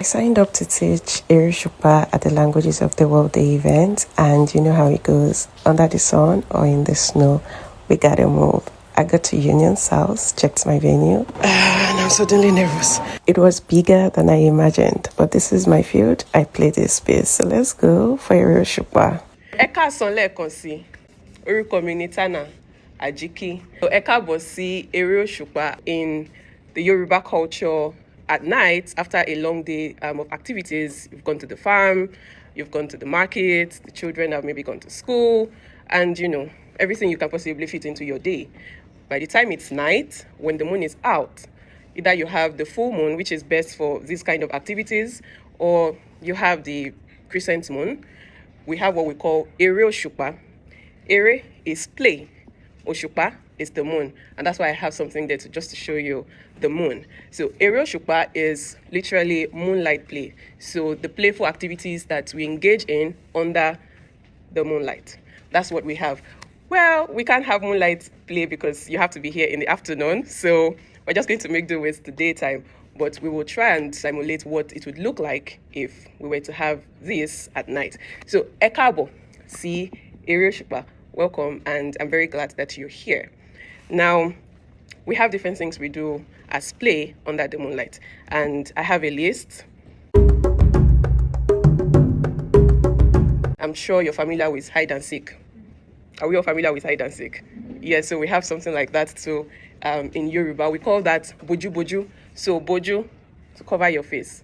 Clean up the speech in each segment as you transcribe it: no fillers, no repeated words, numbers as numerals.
signed up to teach Èrè Òṣùpá at the Languages of the World Day event, and you know how it goes. Under the sun or in the snow, we gotta move. I got to Union's house, checked my venue, and I'm suddenly nervous. It was bigger than I imagined, but this is my field. I play this space, so let's go for Èrè Òṣùpá. Ẹ káàsán lẹ́ẹ̀kan sí, orúkọ mi ni Tana Ajiki. Ẹ káàbọ̀ sí Èrè Òṣùpá in the Yoruba culture. At night, after a long day of activities, you've gone to the farm, you've gone to the market, the children have maybe gone to school, and everything you can possibly fit into your day. By the time it's night, when the moon is out, either you have the full moon, which is best for these kind of activities, or you have the crescent moon. We have what we call Èrè Òṣùpá. Èrè is play. Òṣùpá is the moon. And that's why I have something there just to show you the moon. So Èrè Òṣùpá is literally moonlight play. So the playful activities that we engage in under the moonlight. That's what we have. Well, we can't have moonlight play because you have to be here in the afternoon. So we're just going to make do with the daytime. But we will try and simulate what it would look like if we were to have this at night. So, ẹ káàbọ̀ sí Èrè Òṣùpá. Welcome, and I'm very glad that you're here. Now, we have different things we do as play under the moonlight. And I have a list. I'm sure you're familiar with hide and seek. Are we all familiar with hide and seek? Yes, so we have something like that too in Yoruba. We call that boju boju. So boju, to cover your face.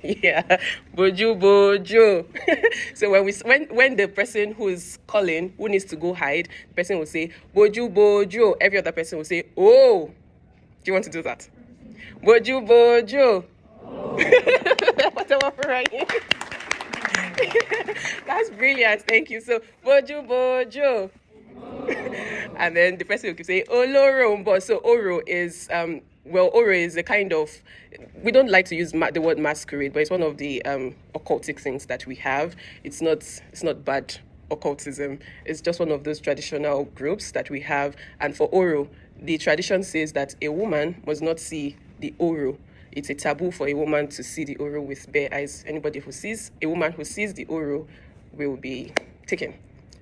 Yeah, boju boju. So when the person who is calling, who needs to go hide, the person will say boju boju. Every other person will say, oh. Do you want to do that? Boju boju. Whatever for right. That's brilliant. Thank you. So boju boju. And then the person will keep saying olorombo. So oro is oro is a kind of, we don't like to use the word masquerade, but it's one of the occultic things that we have. It's not bad occultism. It's just one of those traditional groups that we have. And for oro, the tradition says that a woman must not see the oro. It's a taboo for a woman to see the oro with bare eyes. Anybody who sees a woman who sees the oro will be taken.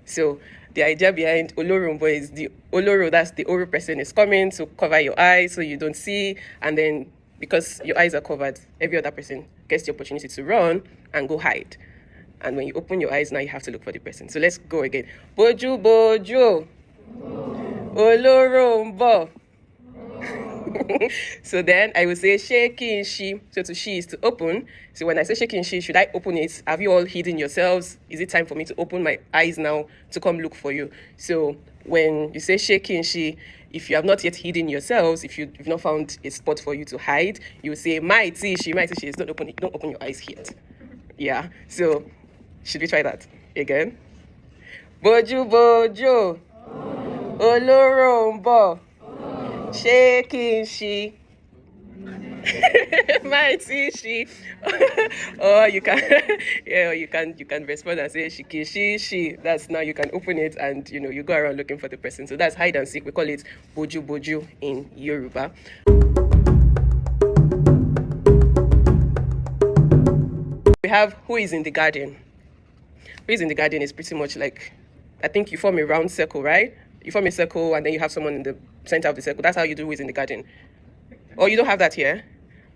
So the idea behind olorombo is the oloro, that's the oro person is coming to cover your eyes so you don't see, and then because your eyes are covered, every other person gets the opportunity to run and go hide. And when you open your eyes, now you have to look for the person. So let's go again. Boju boju. Olorombo. So then I will say shaking she. So to she is to open. So when I say shaking she, should I open it? Have you all hidden yourselves? Is it time for me to open my eyes now to come look for you? So when you say shaking she, if you have not yet hidden yourselves, if you've not found a spot for you to hide, you say mighty she is not open. Don't open your eyes yet. Yeah. So should we try that again? Boju boju. Olorombo. Shaking she. Mighty she. Or you can you can respond and say shiki she. That's now you can open it and you go around looking for the person. So that's hide and seek. We call it boju boju in Yoruba. We have who is in the garden. Who is in the garden is pretty much like, I think you form a round circle, right? You form a circle and then you have someone in the center of the circle. That's how you do who is in the garden. Oh, you don't have that here?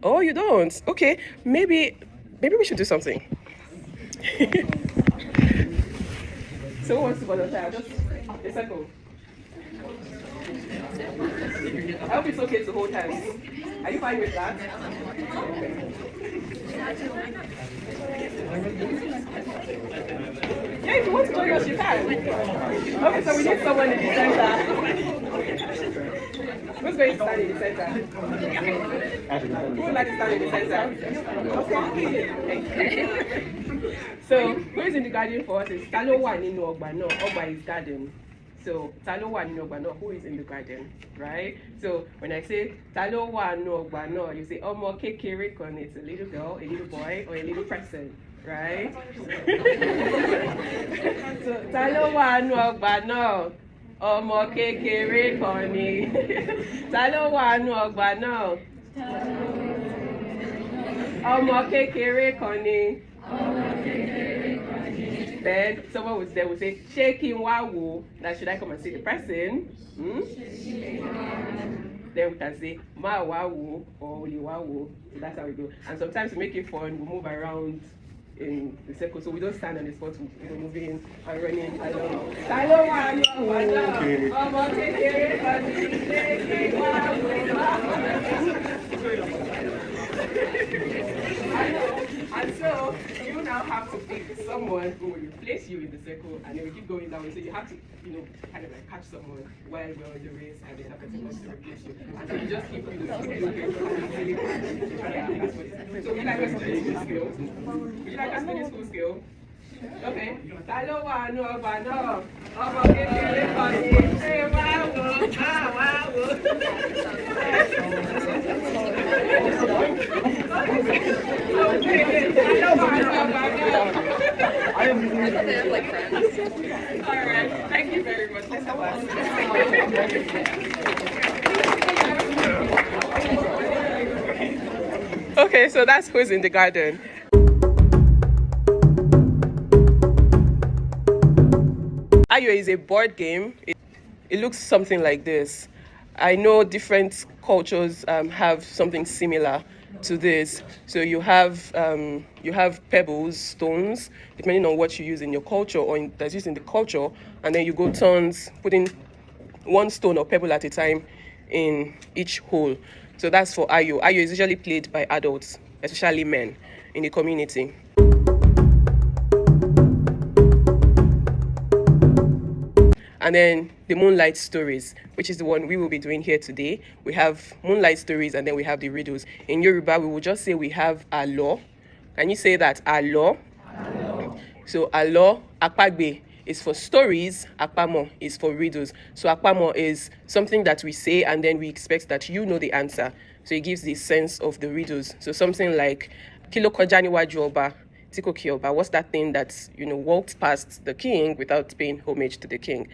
Oh, you don't? Okay, maybe we should do something. So who wants to volunteer? Just a circle. I hope it's okay to hold hands. Are you fine with that? Yeah, if you want to join us, you can. Okay, so we need someone in the center. Who's going to stand in the center? Who would like to stand in the center? Okay. So, who is in the garden for us is Talo wa nínú ọgbà náà. Ọgbà is garden. So, Talo wa nínú ọgbà náà, who is in the garden, right? So, when I say Talo wa nínú ọgbà náà, you say ọmọ kékeré kan, it's a little girl, a little boy, or a little person, right? So, Talo wa nínú ọgbà náà. Ọmọ kékeré kan ni. Ta ló wà nínú ọgbà náà? Ọmọ kékeré kan ni. Then someone would say, ṣé kí n wá wò? Now should I come and see the person? Then we can say, ma wá wò or olè wá wò. So that's how we go. And sometimes to make it fun, we move around in the circle, so we don't stand on the spot, moving and running along. And so you now have to pick someone who will replace you in the circle, and then we keep going that way. So you have to, kind of like catch someone while we're on the race, and then that person wants to replace you. And so you just keep, keep looking. Yeah, that's what it is. So would you like us to finish school skill? Would you like us to finish school skill? Okay. Alright, thank you very much. Let's have us. Okay, so that's who's in the garden. Ayo is a board game. It looks something like this. I know different cultures have something similar to this. So you have pebbles, stones, depending on what you use in your culture or that's used in the culture, and then you go turns, putting one stone or pebble at a time in each hole. So that's for Ayo. Ayo is usually played by adults, especially men in the community. And then the moonlight stories, which is the one we will be doing here today. We have moonlight stories, and then we have the riddles. In Yoruba, we will just say we have àlọ́. Can you say that? Àlọ́. So àlọ́, àpagbẹ is for stories, àpamọ is for riddles. So àpamọ is something that we say, and then we expect that you know the answer. So it gives the sense of the riddles. So something like, kí ló kọjá níwájú ọba, tí kò kí ọba. What's that thing that, walked past the king without paying homage to the king?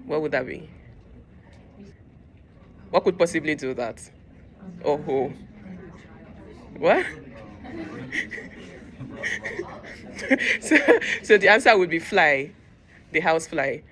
What would that be? What could possibly do that? Oh, who? What? so the answer would be fly, the house fly.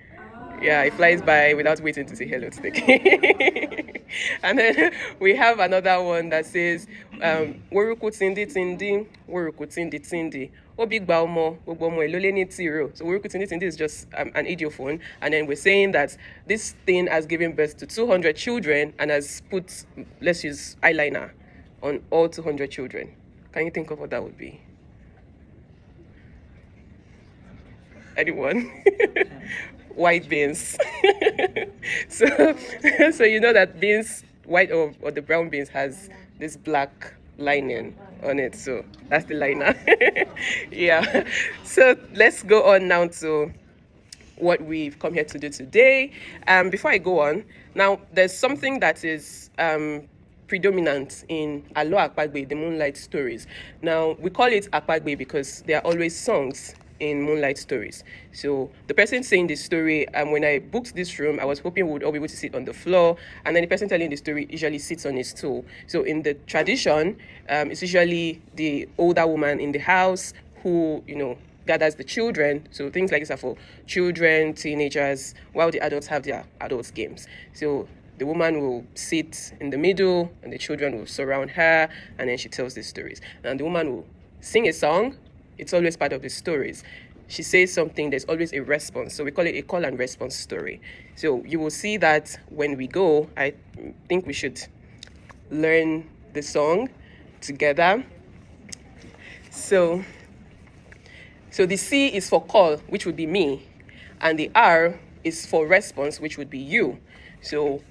Yeah, it flies by without waiting to say hello to the king. And then we have another one that says, Woruku tindi tindi, woruku tindi tindi. Obi gba ọmọ, gbogbo ọmọ èló lé ní tìrò. So woruku tindi tindi is just an idiophone. And then we're saying that this thing has given birth to 200 children and has put, let's use eyeliner on all 200 children. Can you think of what that would be? Anyone? White beans. so you know that beans, white or the brown beans, has this black lining on it. So that's the liner. Yeah. So let's go on now to what we've come here to do today. Before I go on, now there's something that is predominant in àlọ́ àpagbẹ, the moonlight stories. Now we call it àpagbẹ because there are always songs in moonlight stories. So the person saying the story, when I booked this room, I was hoping we would all be able to sit on the floor, and then the person telling the story usually sits on his stool. So in the tradition, it's usually the older woman in the house who, gathers the children. So things like this are for children, teenagers, while the adults have their adults games. So the woman will sit in the middle, and the children will surround her, and then she tells the stories. And the woman will sing a song. It's always part of the stories. She says something, there's always a response. So we call it a call and response story. So you will see that when we go, I think we should learn the song together. So the C is for call, which would be me. And the R is for response, which would be you. So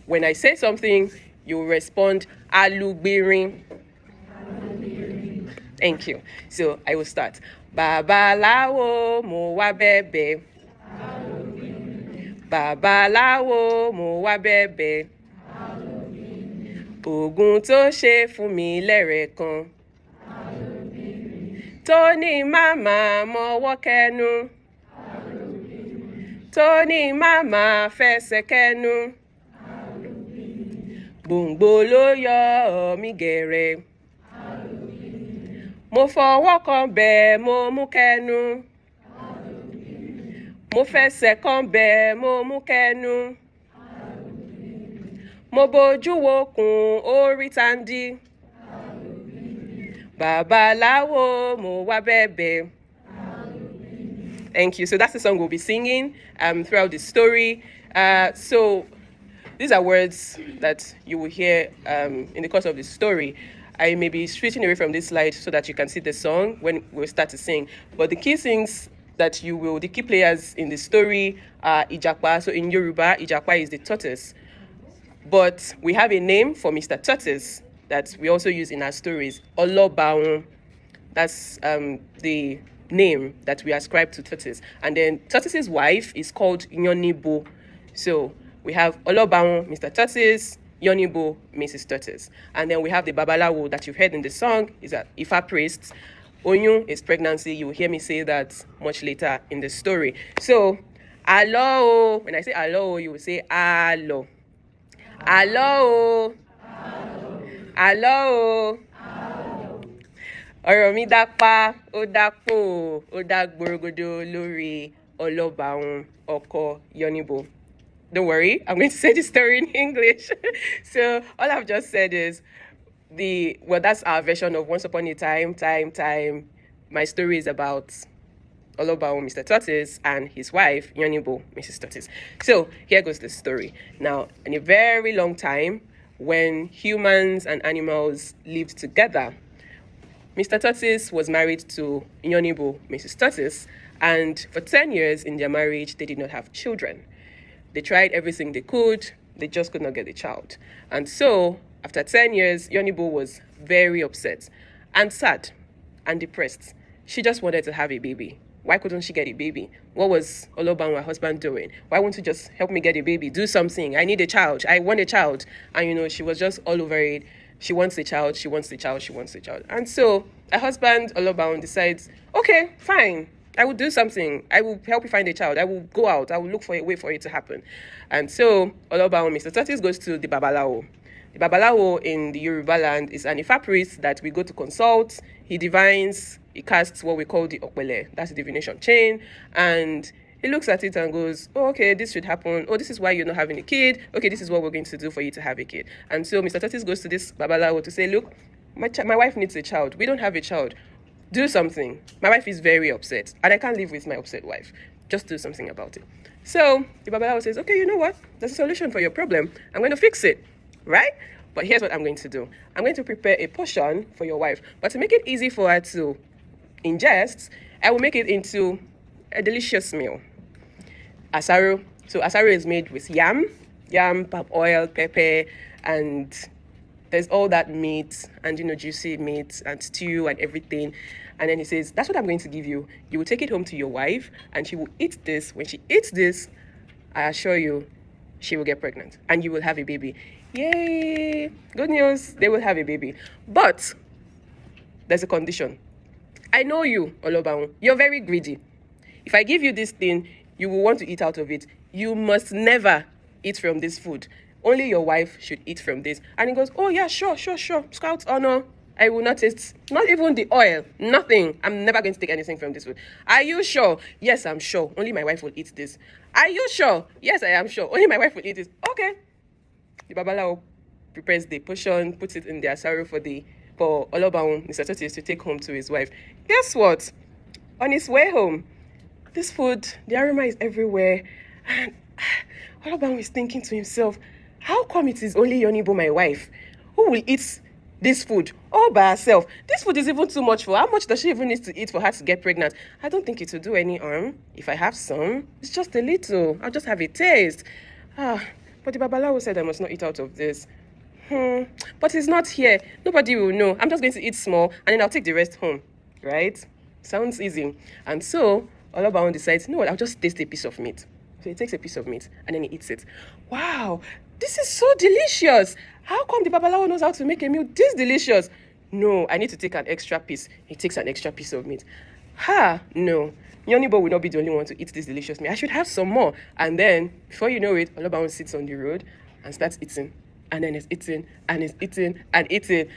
when I say something, you respond, alugbirin. Thank you. So I will start. Babalawo mo wá bẹ̀bẹ̀. Babalawo mo wá bẹ̀bẹ̀. Ògùn tó ṣe fún mi lẹ́rẹ̀kan. Tó ní màmá mọwọ́ kẹnu. Tó ní màmá fẹsẹ̀ kẹnu. Gbòǹgbò ló yọ mí gẹ̀rẹ̀. Mo fọwọ́ kan bẹ́ẹ̀ mo mú kẹ́nu. Mo fẹsẹ̀ kan bẹ́ẹ̀ mo mú kẹ́nu. Mo bojú wokùn orí tandi. Babaláwo mo wá bẹ̀bẹ̀. Thank you. So that's the song we'll be singing throughout the story. So these are words that you will hear in the course of the story. I may be switching away from this slide so that you can see the song when we start to sing. But the key things that the key players in the story are Ijapa. So in Yoruba, Ijapa is the tortoise. But we have a name for Mr. Tortoise that we also use in our stories, Olobaun. That's the name that we ascribe to tortoise. And then tortoise's wife is called Yonibo. So we have Olobaun, Mr. Tortoise, Yonibo, Mrs. Tortoise. And then we have the Babalawo that you've heard in the song, is an Ifa priest. Oyun is pregnancy. You will hear me say that much later in the story. So, alo, when I say alo, you will say alo. Alo. Alo. Ọ̀rọ̀ mi dápá, ó dápò, ó dá gbòrògbòdò lórí Ọlọ́bàun ọkọ Yonibo. Don't worry, I'm going to say the story in English. So all I've just said is that's our version of Once Upon a Time. My story is about Olobaun, Mr. Tortoise, and his wife, Yonibo, Mrs. Tortoise. So here goes the story. Now, in a very long time, when humans and animals lived together, Mr. Tortoise was married to Yonibo, Mrs. Tortoise, and for 10 years in their marriage, they did not have children. They tried everything they could, they just could not get a child. And so, after 10 years, Yonibo was very upset and sad and depressed. She just wanted to have a baby. Why couldn't she get a baby? What was Oloban, her husband, doing? Why won't you just help me get a baby? Do something. I need a child. I want a child. And, she was just all over it. She wants a child. She wants a child. She wants a child. And so her husband, Oloban, decides, okay, fine. I will do something. I will help you find a child. I will go out. I will look for a way for it to happen. And so Oloban, Mr. Tortoise, goes to the Babalawo. The Babalawo in the Yoruba land is an Ifa priest that we go to consult. He divines, he casts what we call the Okpele. That's the divination chain. And he looks at it and goes, oh, okay, this should happen. Oh, this is why you're not having a kid. Okay, this is what we're going to do for you to have a kid. And so Mr. Tortoise goes to this Babalawo to say, look, my wife needs a child. We don't have a child. Do something. My wife is very upset, and I can't live with my upset wife. Just do something about it. So the Babalawo says, okay, you know what? There's a solution for your problem. I'm going to fix it, right? But here's what I'm going to do. I'm going to prepare a potion for your wife. But to make it easy for her to ingest, I will make it into a delicious meal. Asaro. So asaro is made with yam, palm oil, pepper, and there's all that meat and, juicy meat and stew and everything. And then he says, that's what I'm going to give you. You will take it home to your wife and she will eat this. When she eats this, I assure you, she will get pregnant and you will have a baby. Yay! Good news, they will have a baby. But there's a condition. I know you, Olobaun. You're very greedy. If I give you this thing, you will want to eat out of it. You must never eat from this food. Only your wife should eat from this. And he goes, oh yeah, sure. Scout's honor. I will not taste, not even the oil, nothing. I'm never going to take anything from this food. Are you sure? Yes, I'm sure. Only my wife will eat this. Are you sure? Yes, I am sure. Only my wife will eat this. Okay. The Babalawo prepares the potion, puts it in the asaro for Olobaun, Mr. Tortoise, to take home to his wife. Guess what? On his way home, this food, the aroma is everywhere. And Olobaun is thinking to himself, how come it is only Yonibo, my wife, who will eat this food all by herself? This food is even too much for her. How much does she even need to eat for her to get pregnant? I don't think it will do any harm. If I have some, it's just a little. I'll just have a taste. But the Babalawo said I must not eat out of this. But he's not here. Nobody will know. I'm just going to eat small and then I'll take the rest home. Right? Sounds easy. And so Olobaun decides, you know what, I'll just taste a piece of meat. So he takes a piece of meat and then he eats it. Wow, this is so delicious. How come the Babalawo knows how to make a meal this delicious? No, I need to take an extra piece. He takes an extra piece of meat. No. Yonibo will not be the only one to eat this delicious meat. I should have some more. And then, before you know it, Olobaun sits on the road and starts eating. And then he's eating, and he's eating, and eating.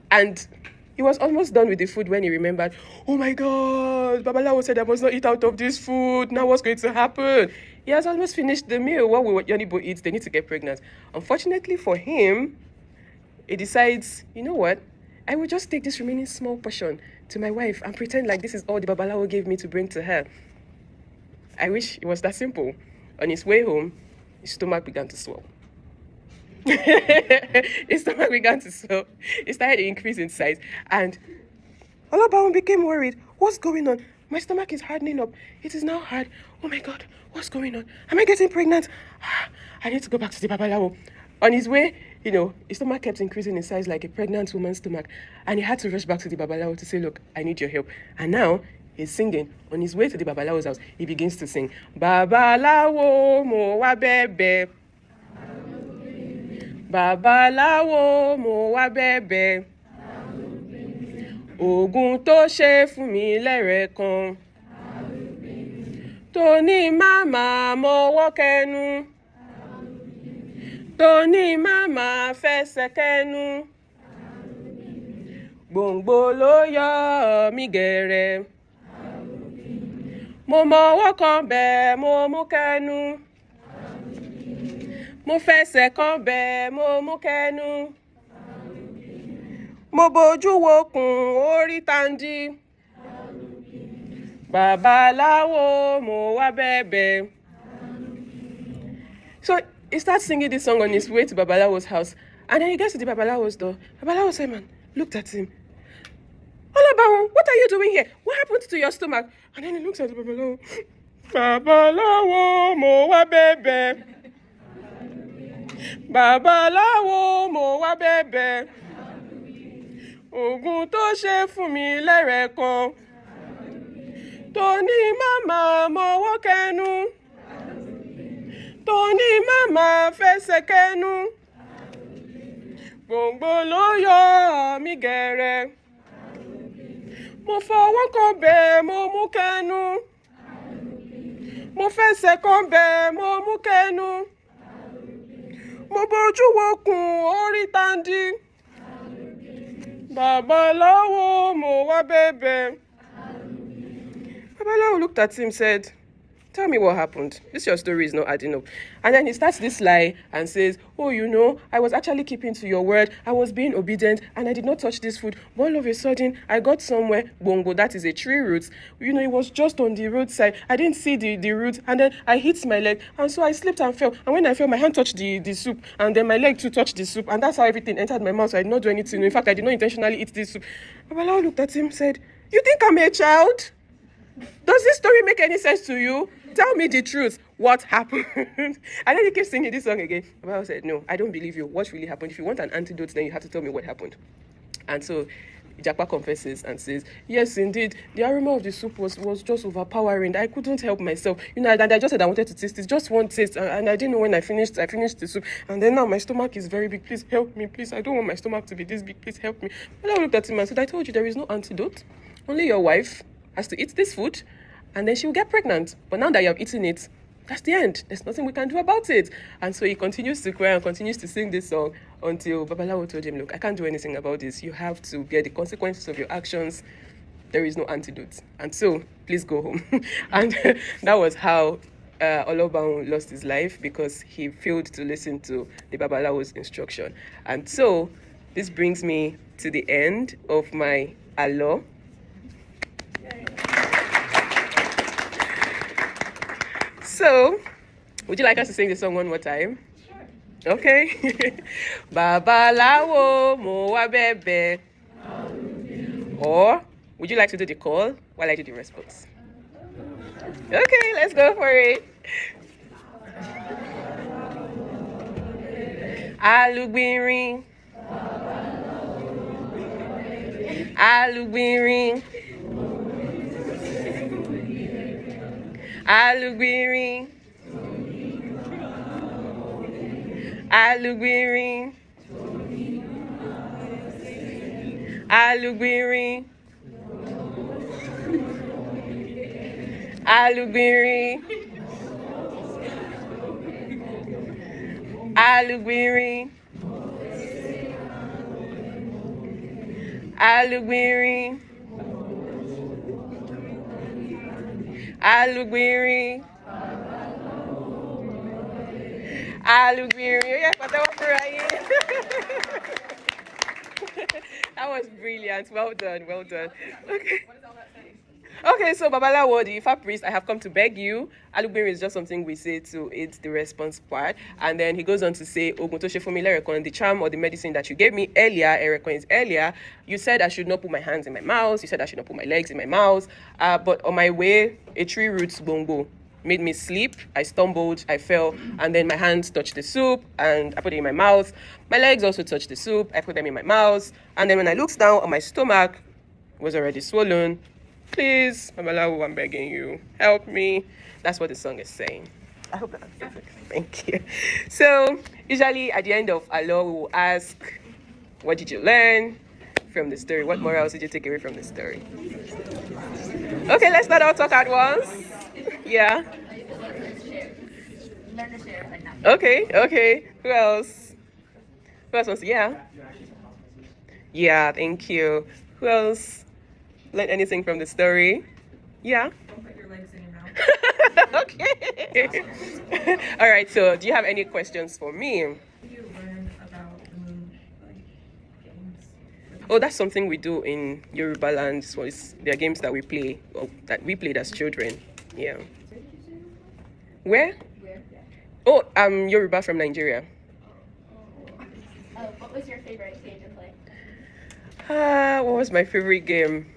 And He was almost done with the food when he remembered, oh my God, Babalawo said I must not eat out of this food. Now what's going to happen? He has almost finished the meal. What will Yonibo eat? They need to get pregnant. Unfortunately for him, he decides, you know what? I will just take this remaining small portion to my wife and pretend like this is all the Babalawo gave me to bring to her. I wish it was that simple. On his way home, his stomach began to swell. His stomach began to swell. It started to increase in size. And Olobawon became worried. What's going on? My stomach is hardening up. It is now hard. Oh my God, what's going on? Am I getting pregnant? I need to go back to the Babalawo. On his way, his stomach kept increasing in size like a pregnant woman's stomach. And he had to rush back to the Babalawo to say, look, I need your help. And now he's singing. On his way to the Babalawo's house, he begins to sing, Babalawo mo wa bebe. Babalawo mo wa bebe. Ògùn tó ṣe fún mi lẹ́rẹ̀ kan. Tó ní màmá mọ́wọ́ kẹnu. Tó ní màmá fẹsẹ̀ kẹnu. Gbòǹgbò ló yọ mí gẹ̀rẹ̀. Mo mọ́wọ́ kan bẹ́ẹ̀ mo mú kẹnu. Mo fẹsẹ̀ kan bẹ́ẹ̀ mo mú kẹnu. Mo bojú wokùn orí tandi. Babalawo mo wa bebe. So he starts singing this song on his way to Babalawo's house. And then he gets to the Babalawo's door. Babalawo Simon looked at him. Olobawon, what are you doing here? What happened to your stomach? And then he looks at the Babalawo. Babalawo mo wa bebe. Babalawo mo wa bebe. Ògùn tó ṣe fún mi lẹ́rẹ̀ kan. Tó ní màmá mọ́wọ́ kẹnu. Tó ní màmá fẹsẹ̀ kẹnu. Gbòǹgbò ló yọ mí gẹ̀rẹ̀. Mo fọwọ́ kan bẹ́ẹ̀ mo mú kẹnu. Mo fẹsẹ̀ kan bẹ́ẹ̀ mo mú kẹnu. Mo bojú wokùn orí tandi. Babalawo mo wa bebe. Babalawo looked at him and said, tell me what happened. Your story is not adding up. And then he starts this lie and says, oh, I was actually keeping to your word. I was being obedient and I did not touch this food. But all of a sudden, I got somewhere. Bongo, that is a tree root. It was just on the roadside. I didn't see the root. And then I hit my leg. And so I slipped and fell. And when I fell, my hand touched the soup. And then my leg too touched the soup. And that's how everything entered my mouth. So I did not do anything. In fact, I did not intentionally eat this soup. Babalawo looked at him and said, you think I'm a child? Does this story make any sense to you? Tell me the truth. What happened? And then he keeps singing this song again. Babalawo said, no, I don't believe you. What really happened? If you want an antidote, then you have to tell me what happened. And so Ijapa confesses and says, yes, indeed, the aroma of the soup was just overpowering. I couldn't help myself. And I just said I wanted to taste it, just one taste. And I didn't know when I finished the soup. And then now my stomach is very big. Please help me, please. I don't want my stomach to be this big. Please help me. And I looked at him and said, I told you there is no antidote. Only your wife has to eat this food, and then she will get pregnant. But now that you have eaten it, that's the end. There's nothing we can do about it. And so he continues to cry and continues to sing this song until Babalawo told him, look, I can't do anything about this. You have to bear the consequences of your actions. There is no antidote. And so, please go home. And that was how Olobawon lost his life, because he failed to listen to the Babalawo's instruction. And so, this brings me to the end of my Alo. So, would you like us to sing the song one more time? Sure. Okay. Babalawo mo wa bebe. Or would you like to do the call while I do the response? Okay, let's go for it. Alugbirin. Alugbirin. Alugbirin. Alugbirin. Alugbirin. Alugbirin. Alugbirin. Alugbirin. Alugbirin. Alugbirin. Yeah, but that was right. That was brilliant. Well done. Well done. Okay. Okay, so Babalawo, the Ifa priest, I have come to beg you. Alugbirin is just something we say to aid the response part. And then he goes on to say, Oguntoshe Fumile Erekon, the charm or the medicine that you gave me earlier, Erekon is earlier. You said I should not put my hands in my mouth. You said I should not put my legs in my mouth. But on my way, a tree roots bongo made me sleep. I stumbled, I fell, and then my hands touched the soup and I put it in my mouth. My legs also touched the soup. I put them in my mouth. And then when I looked down on my stomach, it was already swollen. Please, Mamalawu, I'm begging you, help me. That's what the song is saying. I hope that's it. Thank you. So, usually at the end of a law, we will ask, what did you learn from the story? What morals did you take away from the story? Okay, let's not all talk at once. Yeah. Okay. Who else? Who else wants to? Yeah. Yeah, thank you. Who else learned anything from the story? Yeah. Don't put your legs in your mouth. Okay. All right, so do you have any questions for me? Did you learn about the moonlight games? Oh, that's something we do in Yoruba land. So they're games that we play, or that we played as children. Yeah. Where? Oh, I'm Yoruba from Nigeria. What was your favorite game to play? What was my favorite game?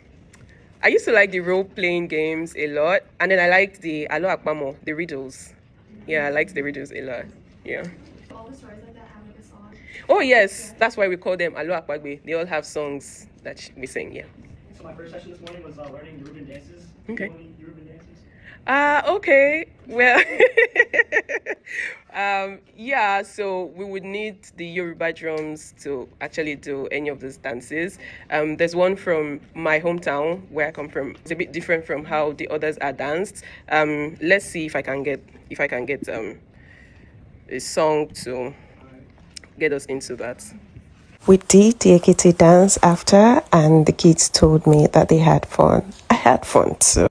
I used to like the role-playing games a lot, and then I liked the àpamọ, the riddles. Yeah, I liked the riddles a lot. Yeah. All the stories like that have like a song. Oh yes, that's why we call them àpagbẹ. They all have songs that we sing. Yeah. So my first session this morning was learning Yoruba dances. Okay. Yoruba dances. Okay. Well, yeah, so we would need the Yoruba drums to actually do any of those dances. There's one from my hometown where I come from. It's a bit different from how the others are danced. Let's see if I can get a song to get us into that. We did the Ekiti dance after, and the kids told me that they had fun. I had fun too.